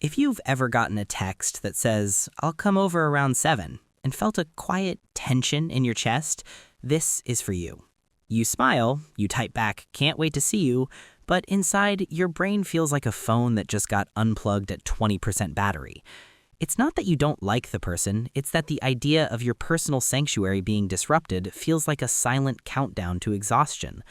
If you've ever gotten a text that says, "I'll come over around 7," and felt a quiet tension in your chest, this is for you. You smile, you type back, "Can't wait to see you," but inside, your brain feels like a phone that just got unplugged at 20% battery. It's not that you don't like the person, it's that the idea of your personal sanctuary being disrupted feels like a silent countdown to exhaustion.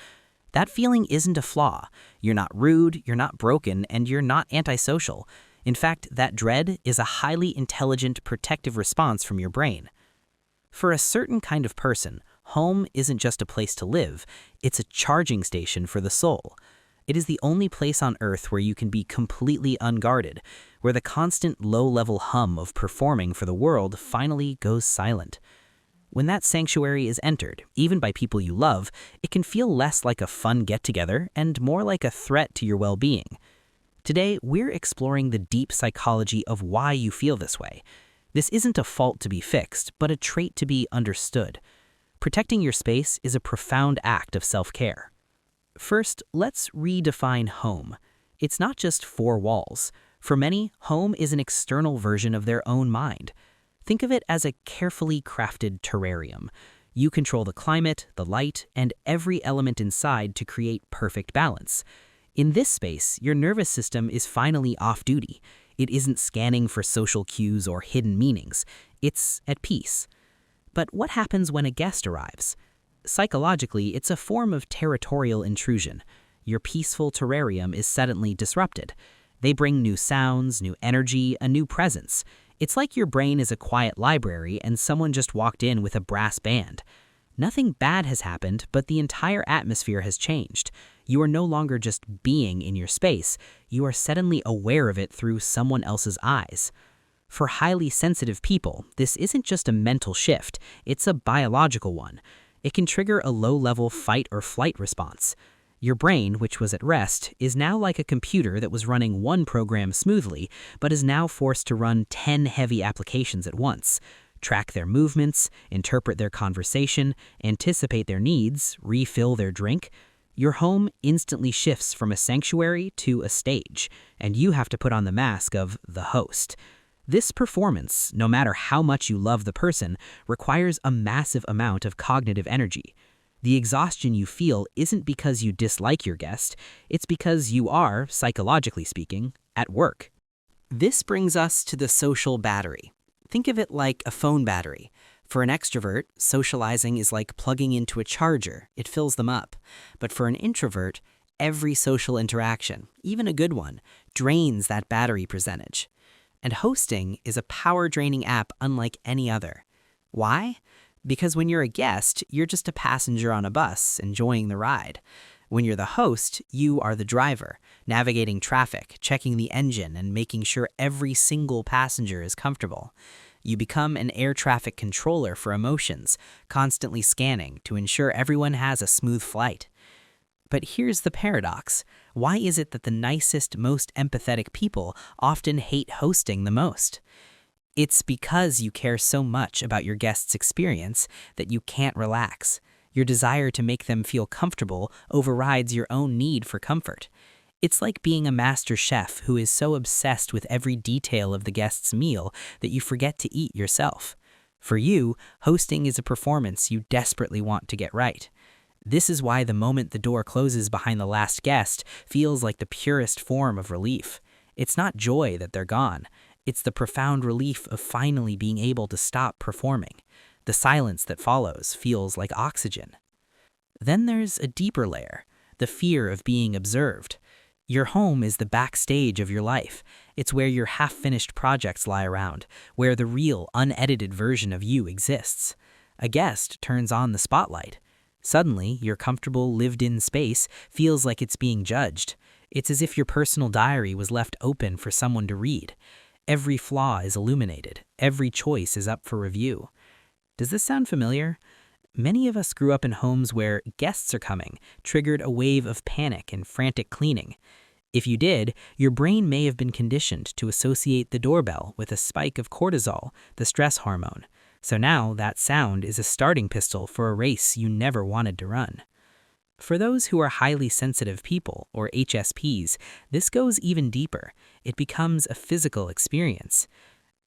That feeling isn't a flaw. You're not rude, you're not broken, and you're not antisocial. In fact, that dread is a highly intelligent protective response from your brain. For a certain kind of person, home isn't just a place to live, it's a charging station for the soul. It is the only place on earth where you can be completely unguarded, where the constant low-level hum of performing for the world finally goes silent. When that sanctuary is entered, even by people you love, it can feel less like a fun get-together and more like a threat to your well-being. Today, we're exploring the deep psychology of why you feel this way. This isn't a fault to be fixed, but a trait to be understood. Protecting your space is a profound act of self-care. First, let's redefine home. It's not just four walls. For many, home is an external version of their own mind. Think of it as a carefully crafted terrarium. You control the climate, the light, and every element inside to create perfect balance. In this space, your nervous system is finally off duty. It isn't scanning for social cues or hidden meanings. It's at peace. But what happens when a guest arrives? Psychologically, it's a form of territorial intrusion. Your peaceful terrarium is suddenly disrupted. They bring new sounds, new energy, a new presence. It's like your brain is a quiet library and someone just walked in with a brass band. Nothing bad has happened, but the entire atmosphere has changed. You are no longer just being in your space, you are suddenly aware of it through someone else's eyes. For highly sensitive people, this isn't just a mental shift, it's a biological one. It can trigger a low-level fight or flight response. Your brain, which was at rest, is now like a computer that was running one program smoothly, but is now forced to run 10 heavy applications at once. Track their movements, interpret their conversation, anticipate their needs, refill their drink. Your home instantly shifts from a sanctuary to a stage, and you have to put on the mask of the host. This performance, no matter how much you love the person, requires a massive amount of cognitive energy. The exhaustion you feel isn't because you dislike your guest, it's because you are, psychologically speaking, at work. This brings us to the social battery. Think of it like a phone battery. For an extrovert, socializing is like plugging into a charger. It fills them up. But for an introvert, every social interaction, even a good one, drains that battery percentage. And hosting is a power-draining app unlike any other. Why? Because when you're a guest, you're just a passenger on a bus, enjoying the ride. When you're the host, you are the driver, navigating traffic, checking the engine, and making sure every single passenger is comfortable. You become an air traffic controller for emotions, constantly scanning to ensure everyone has a smooth flight. But here's the paradox. Why is it that the nicest, most empathetic people often hate hosting the most? It's because you care so much about your guest's experience that you can't relax. Your desire to make them feel comfortable overrides your own need for comfort. It's like being a master chef who is so obsessed with every detail of the guest's meal that you forget to eat yourself. For you, hosting is a performance you desperately want to get right. This is why the moment the door closes behind the last guest feels like the purest form of relief. It's not joy that they're gone. It's the profound relief of finally being able to stop performing. The silence that follows feels like oxygen. Then there's a deeper layer, the fear of being observed. Your home is the backstage of your life. It's where your half-finished projects lie around, where the real, unedited version of you exists. A guest turns on the spotlight. Suddenly, your comfortable, lived-in space feels like it's being judged. It's as if your personal diary was left open for someone to read. Every flaw is illuminated. Every choice is up for review. Does this sound familiar? Many of us grew up in homes where guests are coming triggered a wave of panic and frantic cleaning. If you did, your brain may have been conditioned to associate the doorbell with a spike of cortisol, the stress hormone. So now that sound is a starting pistol for a race you never wanted to run. For those who are highly sensitive people, or HSPs, this goes even deeper. It becomes a physical experience.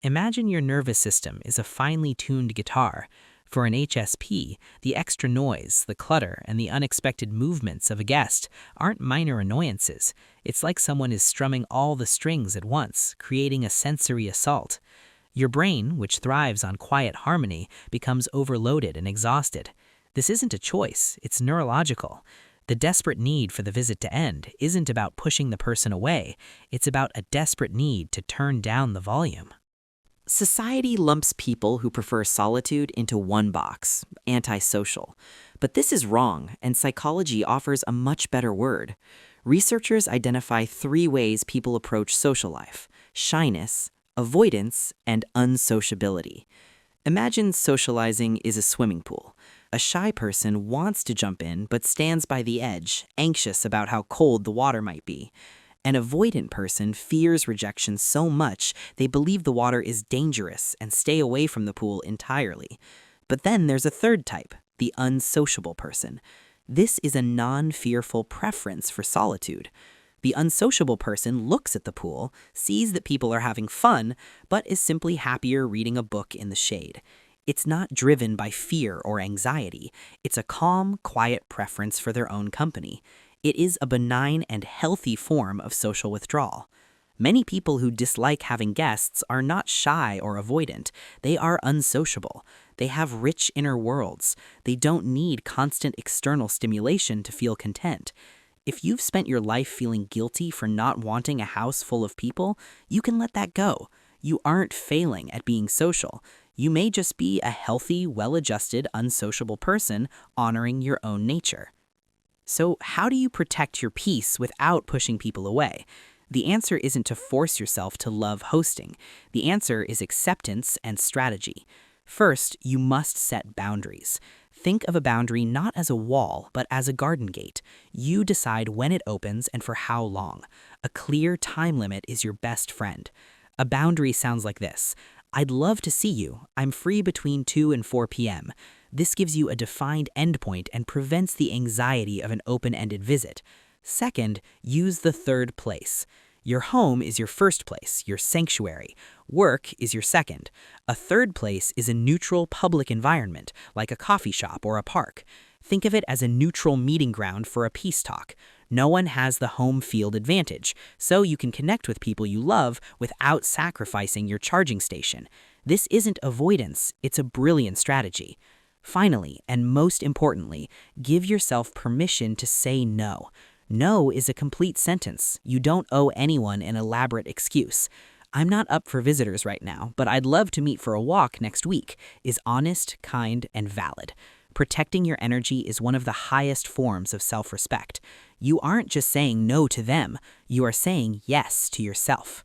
Imagine your nervous system is a finely tuned guitar. For an HSP, the extra noise, the clutter, and the unexpected movements of a guest aren't minor annoyances. It's like someone is strumming all the strings at once, creating a sensory assault. Your brain, which thrives on quiet harmony, becomes overloaded and exhausted. This isn't a choice, it's neurological. The desperate need for the visit to end isn't about pushing the person away, it's about a desperate need to turn down the volume. Society lumps people who prefer solitude into one box, antisocial. But this is wrong, and psychology offers a much better word. Researchers identify 3 ways people approach social life: shyness, avoidance, and unsociability. Imagine socializing is a swimming pool. A shy person wants to jump in but stands by the edge, anxious about how cold the water might be. An avoidant person fears rejection so much they believe the water is dangerous and stay away from the pool entirely. But then there's a third type, the unsociable person. This is a non-fearful preference for solitude. The unsociable person looks at the pool, sees that people are having fun, but is simply happier reading a book in the shade. It's not driven by fear or anxiety. It's a calm, quiet preference for their own company. It is a benign and healthy form of social withdrawal. Many people who dislike having guests are not shy or avoidant. They are unsociable. They have rich inner worlds. They don't need constant external stimulation to feel content. If you've spent your life feeling guilty for not wanting a house full of people, you can let that go. You aren't failing at being social. You may just be a healthy, well-adjusted, unsociable person honoring your own nature. So how do you protect your peace without pushing people away? The answer isn't to force yourself to love hosting. The answer is acceptance and strategy. First, you must set boundaries. Think of a boundary not as a wall, but as a garden gate. You decide when it opens and for how long. A clear time limit is your best friend. A boundary sounds like this: I'd love to see you. I'm free between 2 and 4 p.m. This gives you a defined endpoint and prevents the anxiety of an open-ended visit. Second, use the third place. Your home is your first place, your sanctuary. Work is your second. A third place is a neutral public environment, like a coffee shop or a park. Think of it as a neutral meeting ground for a peace talk. No one has the home field advantage, so you can connect with people you love without sacrificing your charging station. This isn't avoidance, it's a brilliant strategy. Finally, and most importantly, give yourself permission to say no. No is a complete sentence. You don't owe anyone an elaborate excuse. I'm not up for visitors right now, but I'd love to meet for a walk next week is honest, kind, and valid. Protecting your energy is one of the highest forms of self-respect. You aren't just saying no to them, you are saying yes to yourself.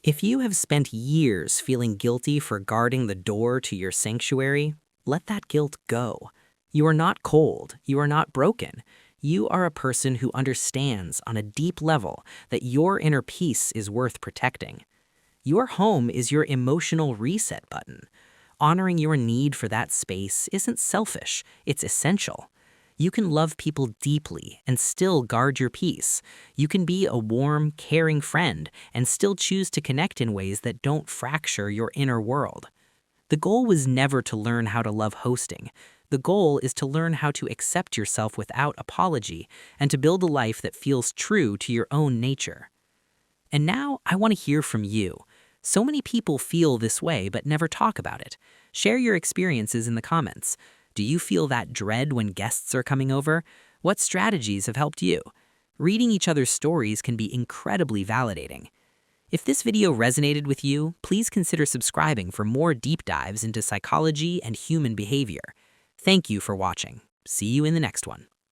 If you have spent years feeling guilty for guarding the door to your sanctuary, let that guilt go. You are not cold, you are not broken. You are a person who understands on a deep level that your inner peace is worth protecting. Your home is your emotional reset button. Honoring your need for that space isn't selfish, it's essential. You can love people deeply and still guard your peace. You can be a warm, caring friend and still choose to connect in ways that don't fracture your inner world. The goal was never to learn how to love hosting. The goal is to learn how to accept yourself without apology and to build a life that feels true to your own nature. And now I want to hear from you. So many people feel this way but never talk about it. Share your experiences in the comments. Do you feel that dread when guests are coming over? What strategies have helped you? Reading each other's stories can be incredibly validating. If this video resonated with you, please consider subscribing for more deep dives into psychology and human behavior. Thank you for watching. See you in the next one.